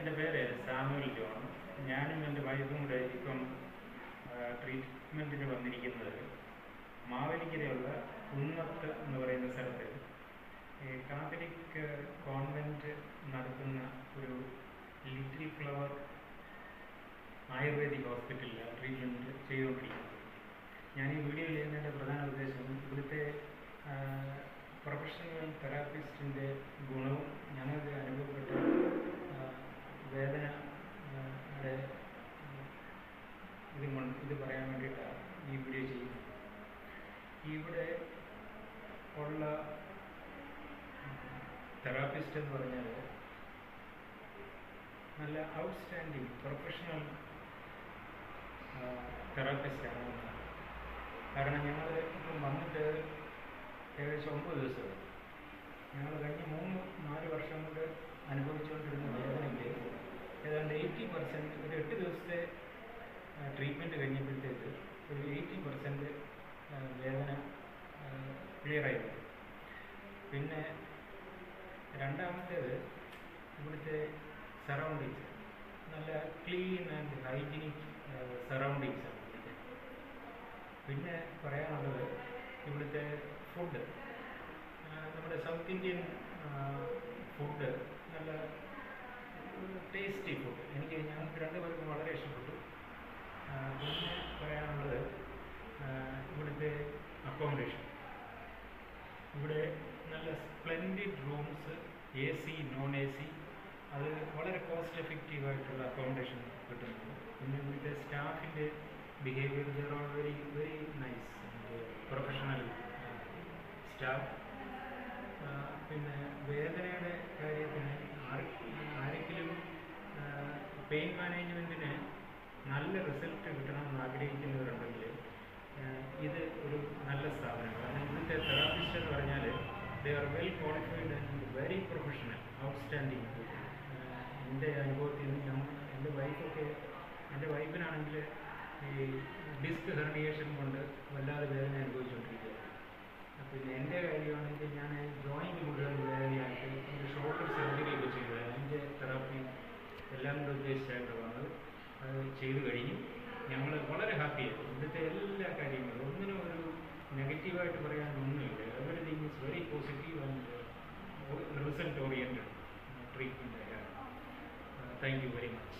എൻ്റെ പേര് Samuel John. ഞാനും എൻ്റെ വൈഫും കൂടെ ഇപ്പം ട്രീറ്റ്മെൻറ്റിന് വന്നിരിക്കുന്നത് മാവേലിക്കരയുള്ള കുന്നത്ത് എന്ന് പറയുന്ന സ്ഥലത്ത് കാത്തലിക് കോൺവെൻറ്റ് നടത്തുന്ന ഒരു ലിറ്റിൽ ഫ്ലവർ ആയുർവേദിക് ഹോസ്പിറ്റലിലാണ് ട്രീറ്റ്മെൻറ്റ് ചെയ്തുകൊണ്ടിരിക്കുന്നത്. ഞാൻ ഈ വീഡിയോ ചെയ്യുന്നതിൻ്റെ പ്രധാന ഉദ്ദേശം ഇവിടുത്തെ പ്രൊഫഷണൽ തെറാപ്പിസ്റ്റിൻ്റെ ഗുണവും ഞങ്ങൾക്ക് അനുഭവപ്പെട്ട വേദന ഇത് പറയാൻ വേണ്ടിയിട്ടാണ് ഈ വീഡിയോ ചെയ്യുന്നത്. ഇവിടെ ഉള്ള തെറാപ്പിസ്റ്റ് എന്ന് പറഞ്ഞാൽ നല്ല ഔട്ട്സ്റ്റാൻഡിങ് പ്രൊഫഷണൽ തെറാപ്പിസ്റ്റാണ്. കാരണം ഞങ്ങൾ ഇപ്പം വന്നിട്ട് ഏകദേശം 9 ദിവസമായി. ഞങ്ങൾ കഴിഞ്ഞ 3-4 വർഷം കൊണ്ട് അനുഭവിച്ചുകൊണ്ടിരുന്ന വേദനയ്ക്ക് ഏതാണ്ട് 80%, ഒരു 8 ദിവസത്തെ ട്രീറ്റ്മെൻറ്റ് കഴിഞ്ഞപ്പോഴത്തേക്ക് ഒരു 80% വേദന ക്ലിയറായി. പിന്നെ രണ്ടാമത്തേത് ഇവിടുത്തെ സറൗണ്ടിങ്സ് നല്ല ക്ലീൻ ആൻഡ് ഹൈജീനിക് സറൗണ്ടിങ്സാണ്. പിന്നെ പറയാനുള്ളത് ഇവിടുത്തെ ഫുഡ്, നമ്മുടെ സൗത്ത് ഇന്ത്യൻ ഫുഡ് നല്ല ടേസ്റ്റി ഫുഡ്. ഞങ്ങൾക്ക് രണ്ടുപേർക്കും വളരെ ഇഷ്ടപ്പെട്ടു. പിന്നെ പറയാനുള്ളത് ഇവിടുത്തെ അക്കോമഡേഷൻ. ഇവിടെ നല്ല splendid rooms, AC, non AC, അത് വളരെ കോസ്റ്റ് എഫക്റ്റീവായിട്ടുള്ള അക്കോമഡേഷൻ കിട്ടുന്നുണ്ട്. പിന്നെ ഇവിടുത്തെ സ്റ്റാഫിൻ്റെ behaviour, there are very very nice professional staff. പിന്നെ വേദനയുടെ കാര്യത്തിന് ആരെങ്കിലും പെയിൻ മാനേജ്മെൻറ്റിന് നല്ല റിസൾട്ട് കിട്ടണമെന്ന് ആഗ്രഹിക്കുന്നവരുണ്ടെങ്കിൽ ഇത് ഒരു നല്ല സ്ഥാപനമാണ്. കാരണം ഇവിടുത്തെ തെറാപ്പിസ്റ്റ് എന്ന് പറഞ്ഞാൽ they are well qualified and very professional, outstanding. എൻ്റെ അനുഭവത്തിൽ നിന്ന് എൻ്റെ വൈഫിനാണെങ്കിൽ ഈ ഡിസ്ക് ഹെർണിയേഷൻ കൊണ്ട് വല്ലാതെ വേദന അനുഭവിച്ചുകൊണ്ടിരിക്കുക. പിന്നെ എൻ്റെ കാര്യമാണെങ്കിൽ ഞാൻ ജോയിൻറ്റ് മുഴുവൻ വേദനയായിട്ട് ഒരു ഷോൾഡർ സർജറി ഒക്കെ ചെയ്തത്. അതിൻ്റെ തെറാപ്പി എല്ലാം കൂടെ ഉദ്ദേശിച്ചായിട്ട് വന്നത് അത് ചെയ്തു കഴിഞ്ഞു. ഞങ്ങൾ വളരെ ഹാപ്പിയായിരുന്നു. ഇവിടുത്തെ എല്ലാ കാര്യങ്ങളും ഒന്നിനും ഒരു നെഗറ്റീവായിട്ട് പറയാനൊന്നുമില്ല. Everything is very positive and result oriented treatment. Thank you very much.